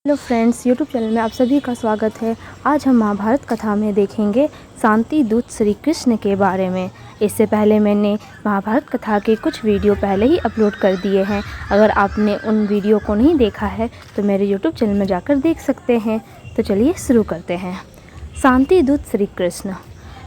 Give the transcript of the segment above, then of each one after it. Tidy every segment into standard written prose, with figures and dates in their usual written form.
Hello friends, YouTube channel में आप सभी का स्वागत है। आज हम महाभारत कथा में देखेंगे शांति दूत श्री कृष्ण के बारे में। इससे पहले मैंने महाभारत कथा के कुछ वीडियो पहले ही अपलोड कर दिए हैं। अगर आपने उन वीडियो को नहीं देखा है तो मेरे यूट्यूब चैनल में जाकर देख सकते हैं। तो चलिए शुरू करते हैं। शांति दूत श्री कृष्ण।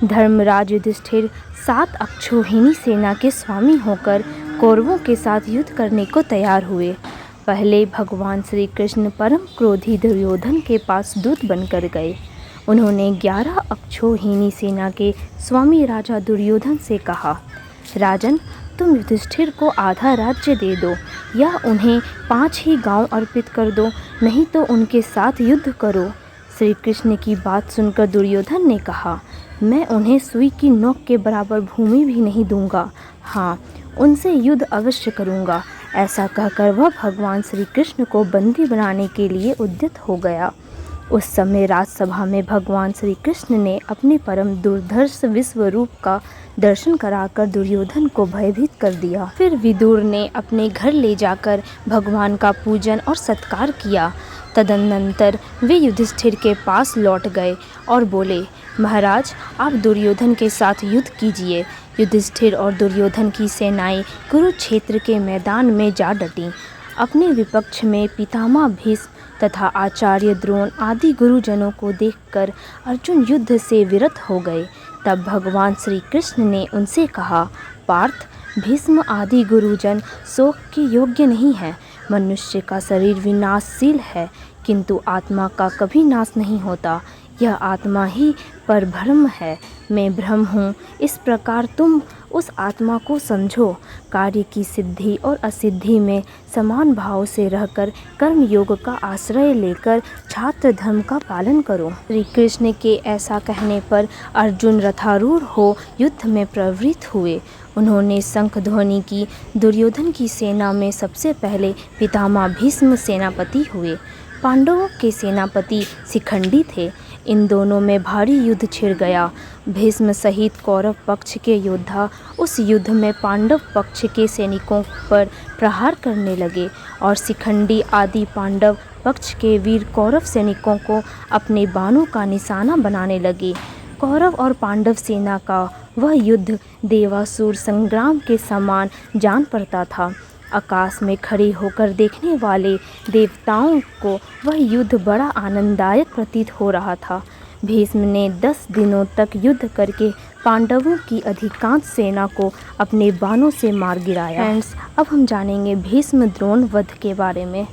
धर्मराज युधिष्ठिर 7 अक्षौहिणी सेना के स्वामी होकर कौरवों के साथ युद्ध करने को तैयार हुए। पहले भगवान श्री कृष्ण परम क्रोधी दुर्योधन के पास दूत बनकर गए। उन्होंने 11 अक्षौहिणी सेना के स्वामी राजा दुर्योधन से कहा, राजन, तुम युधिष्ठिर को आधा राज्य दे दो या उन्हें 5 ही गांव अर्पित कर दो, नहीं तो उनके साथ युद्ध करो। श्री कृष्ण की बात सुनकर दुर्योधन ने कहा, मैं उन्हें सुई की नोक के बराबर भूमि भी नहीं दूंगा। हाँ, उनसे युद्ध अवश्य करूंगा। ऐसा कहकर वह भगवान श्री कृष्ण को बंदी बनाने के लिए उद्यत हो गया। उस समय राजसभा में भगवान श्री कृष्ण ने अपने परम दुर्धर्ष विश्व रूप का दर्शन कराकर दुर्योधन को भयभीत कर दिया। फिर विदुर ने अपने घर ले जाकर भगवान का पूजन और सत्कार किया। तदनंतर वे युधिष्ठिर के पास लौट गए और बोले, महाराज, आप दुर्योधन के साथ युद्ध कीजिए। युधिष्ठिर और दुर्योधन की सेनाएं कुरुक्षेत्र के मैदान में जा डटीं। अपने विपक्ष में पितामह भीष्म तथा आचार्य द्रोण आदि गुरुजनों को देखकर अर्जुन युद्ध से विरत हो गए। तब भगवान श्री कृष्ण ने उनसे कहा, पार्थ, भीष्म आदि गुरुजन शोक के योग्य नहीं है। मनुष्य का शरीर विनाशशील है, किंतु आत्मा का कभी नाश नहीं होता। यह आत्मा ही परब्रह्म है। मैं ब्रह्म हूँ। इस प्रकार तुम उस आत्मा को समझो। कार्य की सिद्धि और असिद्धि में समान भाव से रहकर कर्म योग का आश्रय लेकर छात्र धर्म का पालन करो। श्री कृष्ण के ऐसा कहने पर अर्जुन रथारूढ़ हो युद्ध में प्रवृत्त हुए। उन्होंने शंख ध्वनि की। दुर्योधन की सेना में सबसे पहले पितामह भीष्म सेनापति हुए। पांडवों के सेनापति शिखंडी थे। इन दोनों में भारी युद्ध छिड़ गया। भीष्म सहित कौरव पक्ष के योद्धा उस युद्ध में पांडव पक्ष के सैनिकों पर प्रहार करने लगे और शिखंडी आदि पांडव पक्ष के वीर कौरव सैनिकों को अपने बाणों का निशाना बनाने लगे। कौरव और पांडव सेना का वह युद्ध देवासुर संग्राम के समान जान पड़ता था। आकाश में खड़े होकर देखने वाले देवताओं को वह युद्ध बड़ा आनंददायक प्रतीत हो रहा था। भीष्म ने 10 दिनों तक युद्ध करके पांडवों की अधिकांश सेना को अपने बाणों से मार गिराया। फ्रेंड्स, अब हम जानेंगे भीष्म द्रोण वध के बारे में।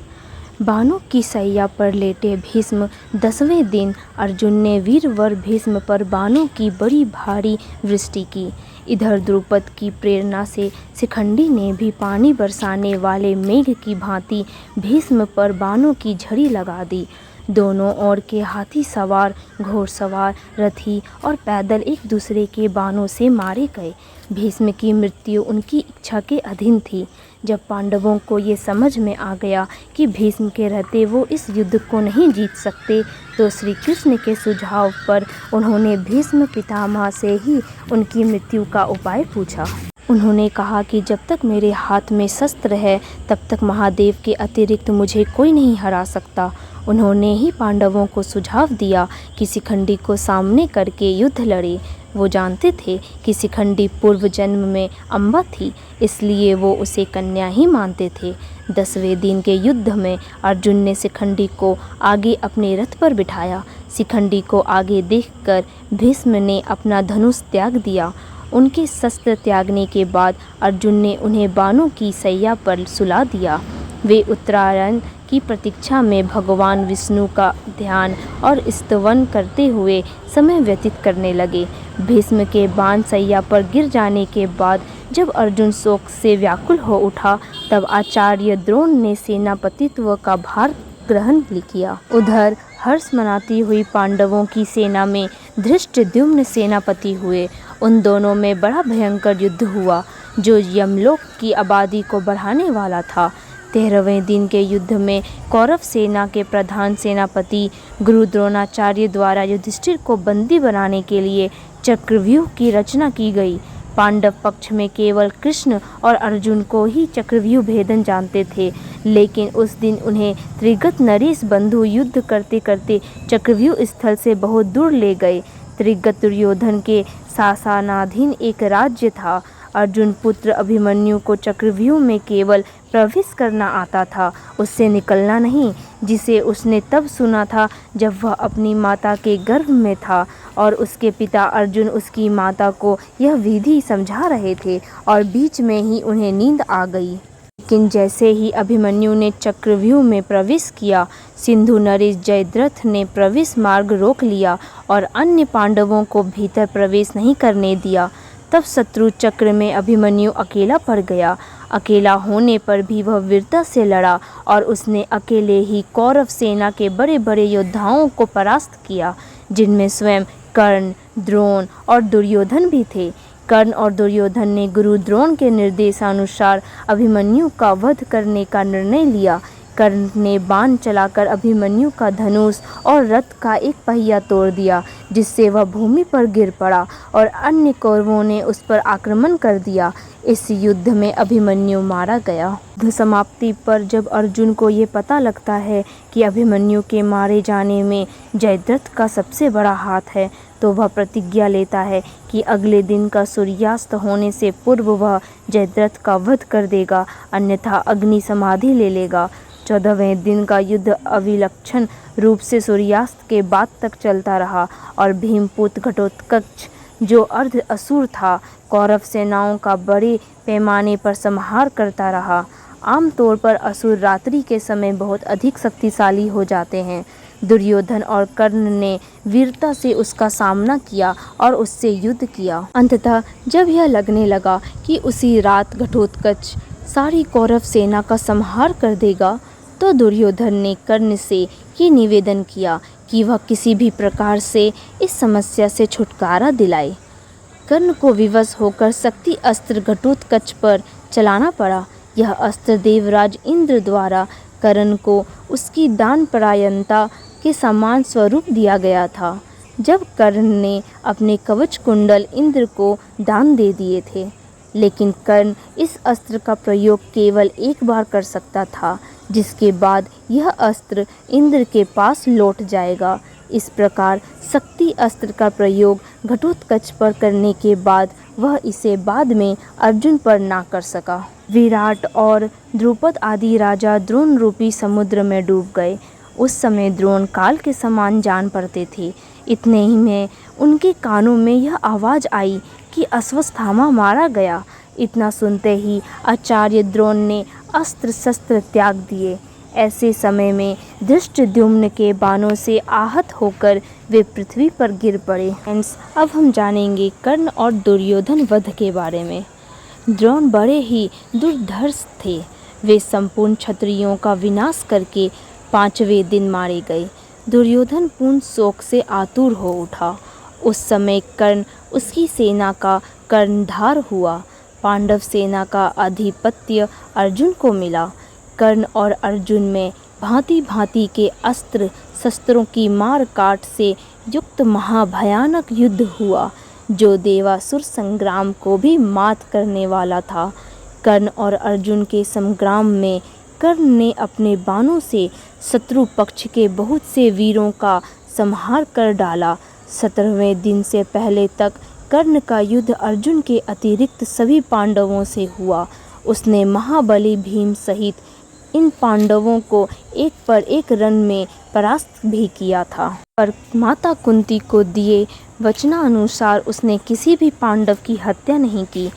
बाणों की सैया पर लेटे भीष्म 10वें दिन अर्जुन ने वीरवर भीष्म पर बाणों की बड़ी भारी वृष्टि की। इधर द्रुपद की प्रेरणा से शिखंडी ने भी पानी बरसाने वाले मेघ की भांति भीष्म पर बाणों की झड़ी लगा दी। दोनों ओर के हाथी सवार, घोड़सवार, रथी और पैदल एक दूसरे के बाणों से मारे गए। भीष्म की मृत्यु उनकी इच्छा के अधीन थी। जब पांडवों को ये समझ में आ गया कि भीष्म के रहते वो इस युद्ध को नहीं जीत सकते, तो श्री कृष्ण के सुझाव पर उन्होंने भीष्म पितामह से ही उनकी मृत्यु का उपाय पूछा। उन्होंने कहा कि जब तक मेरे हाथ में शस्त्र है तब तक महादेव के अतिरिक्त मुझे कोई नहीं हरा सकता। उन्होंने ही पांडवों को सुझाव दिया कि शिखंडी को सामने करके युद्ध लड़े। वो जानते थे कि शिखंडी पूर्व जन्म में अम्बा थी, इसलिए वो उसे कन्या ही मानते थे। 10वें दिन के युद्ध में अर्जुन ने शिखंडी को आगे अपने रथ पर बिठाया। शिखंडी को आगे देखकर भीष्म ने अपना धनुष त्याग दिया। उनके शस्त्र त्यागने के बाद अर्जुन ने उन्हें बाणों की सैया पर सुला दिया। वे उत्तरायण की प्रतीक्षा में भगवान विष्णु का ध्यान और स्तवन करते हुए समय व्यतीत करने लगे। भीष्म के बाण सैया पर गिर जाने के बाद जब अर्जुन शोक से व्याकुल हो उठा, तब आचार्य द्रोण ने सेनापतित्व का भार ग्रहण किया। उधर हर्ष मनाती हुई पांडवों की सेना में धृष्टद्युम्न सेनापति हुए। उन दोनों में बड़ा भयंकर युद्ध हुआ जो यमलोक की आबादी को बढ़ाने वाला था। 13वें दिन के युद्ध में कौरव सेना के प्रधान सेनापति गुरु द्रोणाचार्य द्वारा युधिष्ठिर को बंदी बनाने के लिए चक्रव्यूह की रचना की गई। पांडव पक्ष में केवल कृष्ण और अर्जुन को ही चक्रव्यूह भेदन जानते थे, लेकिन उस दिन उन्हें त्रिगत नरेश बंधु युद्ध करते करते चक्रव्यूह स्थल से बहुत दूर ले गए। त्रिगत दुर्योधन के शासनाधीन एक राज्य था। अर्जुन पुत्र अभिमन्यु को चक्रव्यूह में केवल प्रवेश करना आता था, उससे निकलना नहीं, जिसे उसने तब सुना था जब वह अपनी माता के गर्भ में था और उसके पिता अर्जुन उसकी माता को यह विधि समझा रहे थे और बीच में ही उन्हें नींद आ गई। लेकिन जैसे ही अभिमन्यु ने चक्रव्यूह में प्रवेश किया, सिंधु नरेश जयद्रथ ने प्रवेश मार्ग रोक लिया और अन्य पांडवों को भीतर प्रवेश नहीं करने दिया। तब शत्रु चक्र में अभिमन्यु अकेला पड़ गया। अकेला होने पर भी वह वीरता से लड़ा और उसने अकेले ही कौरव सेना के बड़े बड़े योद्धाओं को परास्त किया, जिनमें स्वयं कर्ण, द्रोण और दुर्योधन भी थे। कर्ण और दुर्योधन ने गुरु द्रोण के निर्देशानुसार अभिमन्यु का वध करने का निर्णय लिया। कर्ण ने बाण चलाकर अभिमन्यु का धनुष और रथ का एक पहिया तोड़ दिया, जिससे वह भूमि पर गिर पड़ा और अन्य कौरवों ने उस पर आक्रमण कर दिया। इस युद्ध में अभिमन्यु मारा गया। युद्ध समाप्ति पर जब अर्जुन को ये पता लगता है कि अभिमन्यु के मारे जाने में जयद्रथ का सबसे बड़ा हाथ है, तो वह प्रतिज्ञा लेता है कि अगले दिन का सूर्यास्त होने से पूर्व वह जयद्रथ का वध कर देगा, अन्यथा अग्नि समाधि ले लेगा। 14वें दिन का युद्ध अविलक्षण रूप से सूर्यास्त के बाद तक चलता रहा और भीमपुत्र घटोत्कच, जो अर्ध असुर था, कौरव सेनाओं का बड़े पैमाने पर संहार करता रहा। आमतौर पर असुर रात्रि के समय बहुत अधिक शक्तिशाली हो जाते हैं। दुर्योधन और कर्ण ने वीरता से उसका सामना किया और उससे युद्ध किया। अंततः जब यह लगने लगा कि उसी रात घटोत्कच सारी कौरव सेना का संहार कर देगा, तो दुर्योधन ने कर्ण से ये निवेदन किया कि वह किसी भी प्रकार से इस समस्या से छुटकारा दिलाए। कर्ण को विवश होकर शक्ति अस्त्र घटोत्कच पर चलाना पड़ा। यह अस्त्र देवराज इंद्र द्वारा कर्ण को उसकी दानपरायणता के समान स्वरूप दिया गया था। जब कर्ण ने अपने कवच कुंडल इंद्र को दान दे दिए थे, लेकिन कर्ण इस अस्त्र का प्रयोग केवल एक बार कर सकता था, जिसके बाद यह अस्त्र इंद्र के पास लौट जाएगा। इस प्रकार शक्ति अस्त्र का प्रयोग घटोत्कच पर करने के बाद वह इसे बाद में अर्जुन पर ना कर सका। विराट और द्रुपद आदि राजा द्रोण रूपी समुद्र में डूब गए। उस समय द्रोण काल के समान जान पड़ते थे। इतने ही में उनके कानों में यह आवाज़ आई कि अश्वत्थामा मारा गया। इतना सुनते ही आचार्य द्रोण ने अस्त्र शस्त्र त्याग दिए। ऐसे समय में धृष्टद्युम्न के बाणों से आहत होकर वे पृथ्वी पर गिर पड़े। अब हम जानेंगे कर्ण और दुर्योधन वध के बारे में। द्रोण बड़े ही दुर्धर्ष थे। वे संपूर्ण क्षत्रियों का विनाश करके 5वें दिन मारे गए। दुर्योधन पूर्ण शोक से आतुर हो उठा। उस समय कर्ण उसकी सेना का कर्णधार हुआ। पांडव सेना का आधिपत्य अर्जुन को मिला। कर्ण और अर्जुन में भांति भांति के अस्त्र शस्त्रों की मार काट से युक्त महाभयानक युद्ध हुआ, जो देवासुर संग्राम को भी मात करने वाला था। कर्ण और अर्जुन के संग्राम में कर्ण ने अपने बाणों से शत्रु पक्ष के बहुत से वीरों का संहार कर डाला। 17वें दिन से पहले तक कर्ण का युद्ध अर्जुन के अतिरिक्त सभी पांडवों से हुआ। उसने महाबली भीम सहित इन पांडवों को एक पर एक रण में परास्त भी किया था, पर माता कुंती को दिए वचनानुसार उसने किसी भी पांडव की हत्या नहीं की।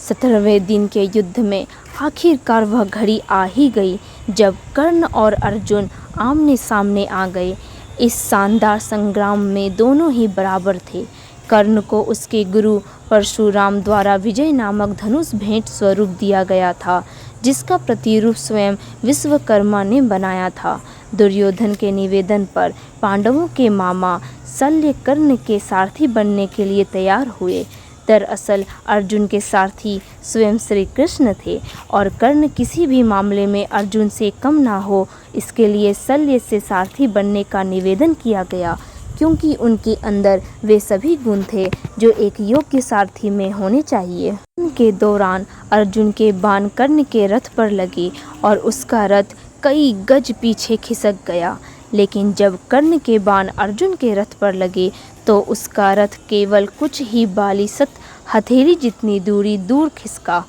17वें दिन के युद्ध में आखिरकार वह घड़ी आ ही गई जब कर्ण और अर्जुन आमने सामने आ गए। इस शानदार संग्राम में दोनों ही बराबर थे। कर्ण को उसके गुरु परशुराम द्वारा विजय नामक धनुष भेंट स्वरूप दिया गया था, जिसका प्रतिरूप स्वयं विश्वकर्मा ने बनाया था। दुर्योधन के निवेदन पर पांडवों के मामा शल्य कर्ण के सारथी बनने के लिए तैयार हुए। दरअसल अर्जुन के सारथी स्वयं श्री कृष्ण थे और कर्ण किसी भी मामले में अर्जुन से कम ना हो, इसके लिए शल्य से सारथी बनने का निवेदन किया गया, क्योंकि उनके अंदर वे सभी गुण थे जो एक योग्य सारथी में होने चाहिए। के दौरान अर्जुन के बाण कर्ण के रथ पर लगे और उसका रथ कई गज पीछे खिसक गया, लेकिन जब कर्ण के बाण अर्जुन के रथ पर लगे तो उसका रथ केवल कुछ ही बालीसत हथेली जितनी दूरी दूर खिसका।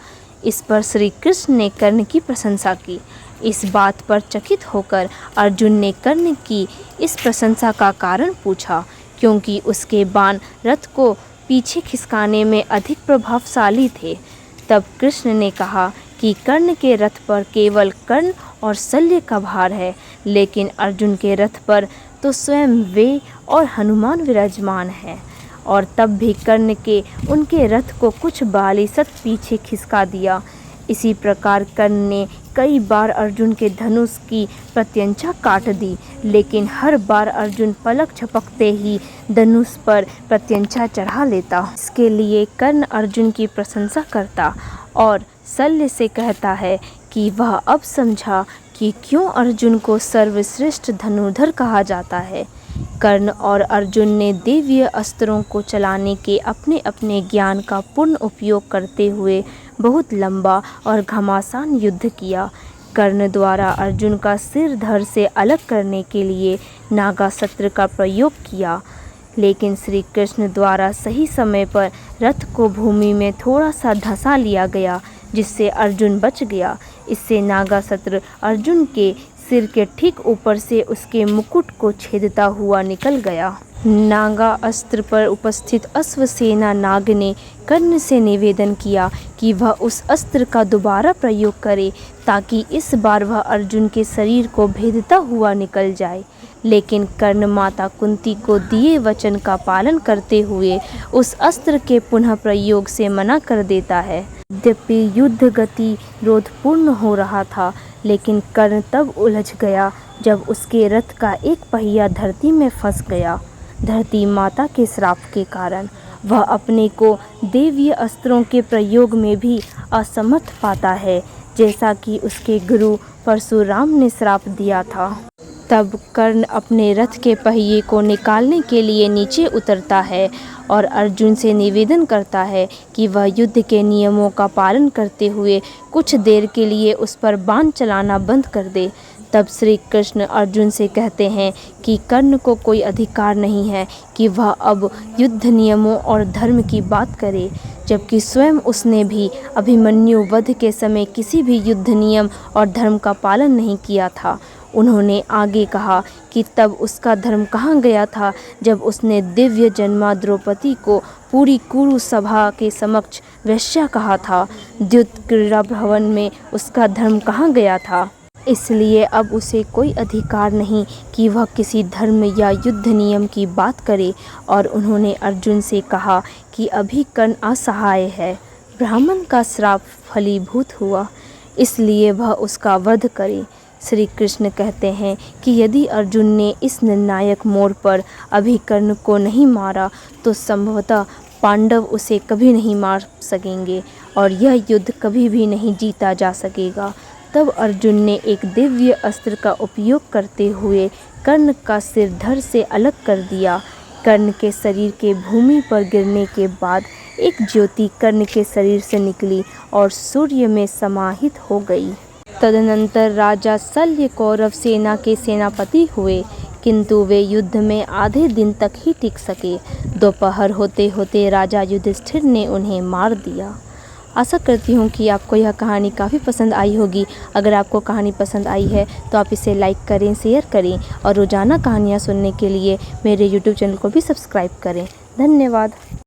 इस पर श्री कृष्ण ने कर्ण की प्रशंसा की। इस बात पर चकित होकर अर्जुन ने कर्ण की इस प्रशंसा का कारण पूछा, क्योंकि उसके बाण रथ को पीछे खिसकाने में अधिक प्रभावशाली थे। तब कृष्ण ने कहा कि कर्ण के रथ पर केवल कर्ण और शल्य का भार है, लेकिन अर्जुन के रथ पर तो स्वयं वे और हनुमान विराजमान है। और तब भी कर्ण के उनके रथ को कुछ बालीसत पीछे खिसका दिया। इसी प्रकार कर्ण ने कई बार अर्जुन के धनुष की प्रत्यंचा काट दी, लेकिन हर बार अर्जुन पलक झपकते ही धनुष पर प्रत्यंचा चढ़ा लेता। इसके लिए कर्ण अर्जुन की प्रशंसा करता और शल्य से कहता है कि वह अब समझा कि क्यों अर्जुन को सर्वश्रेष्ठ धनुर्धर कहा जाता है। कर्ण और अर्जुन ने दैवीय अस्त्रों को चलाने के अपने अपने ज्ञान का पूर्ण उपयोग करते हुए बहुत लंबा और घमासान युद्ध किया। कर्ण द्वारा अर्जुन का सिर धड़ से अलग करने के लिए नागास्त्र का प्रयोग किया, लेकिन श्री कृष्ण द्वारा सही समय पर रथ को भूमि में थोड़ा सा धंसा लिया गया, जिससे अर्जुन बच गया। इससे नागास्त्र अर्जुन के सिर के ठीक ऊपर से उसके मुकुट को छेदता हुआ निकल गया। नागा अस्त्र पर उपस्थित अश्वसेना नाग ने कर्ण से निवेदन किया कि वह उस अस्त्र का दोबारा प्रयोग करे, ताकि इस बार वह अर्जुन के शरीर को भेदता हुआ निकल जाए। लेकिन कर्ण माता कुंती को दिए वचन का पालन करते हुए उस अस्त्र के पुनः प्रयोग से मना कर देता है। यद्यपि युद्ध गति रोधपूर्ण हो रहा था, लेकिन कर्ण तब उलझ गया जब उसके रथ का एक पहिया धरती में फंस गया। धरती माता के श्राप के कारण वह अपने को दैवीय अस्त्रों के प्रयोग में भी असमर्थ पाता है, जैसा कि उसके गुरु परशुराम ने श्राप दिया था। तब कर्ण अपने रथ के पहिए को निकालने के लिए नीचे उतरता है और अर्जुन से निवेदन करता है कि वह युद्ध के नियमों का पालन करते हुए कुछ देर के लिए उस पर बाण चलाना बंद कर दे। तब श्री कृष्ण अर्जुन से कहते हैं कि कर्ण को कोई अधिकार नहीं है कि वह अब युद्ध नियमों और धर्म की बात करे, जबकि स्वयं उसने भी अभिमन्यु वध के समय किसी भी युद्ध नियम और धर्म का पालन नहीं किया था। उन्होंने आगे कहा कि तब उसका धर्म कहाँ गया था जब उसने दिव्य जन्मा द्रौपदी को पूरी कुरु सभा के समक्ष वेश्या कहा था। द्युत क्रीड़ा भवन में उसका धर्म कहाँ गया था। इसलिए अब उसे कोई अधिकार नहीं कि वह किसी धर्म या युद्ध नियम की बात करे। और उन्होंने अर्जुन से कहा कि अभी कर्ण असहाय है, ब्राह्मण का श्राप फलीभूत हुआ, इसलिए वह उसका वध करे। श्री कृष्ण कहते हैं कि यदि अर्जुन ने इस निर्णायक मोड़ पर अभी कर्ण को नहीं मारा तो संभवतः पांडव उसे कभी नहीं मार सकेंगे और यह युद्ध कभी भी नहीं जीता जा सकेगा। तब अर्जुन ने एक दिव्य अस्त्र का उपयोग करते हुए कर्ण का सिर धड़ से अलग कर दिया। कर्ण के शरीर के भूमि पर गिरने के बाद एक ज्योति कर्ण के शरीर से निकली और सूर्य में समाहित हो गई। तदनंतर राजा शल्य कौरव सेना के सेनापति हुए, किंतु वे युद्ध में आधे दिन तक ही टिक सके। दोपहर होते होते राजा युधिष्ठिर ने उन्हें मार दिया। आशा करती हूँ कि आपको यह कहानी काफ़ी पसंद आई होगी। अगर आपको कहानी पसंद आई है तो आप इसे लाइक करें, शेयर करें और रोज़ाना कहानियाँ सुनने के लिए मेरे YouTube चैनल को भी सब्सक्राइब करें। धन्यवाद।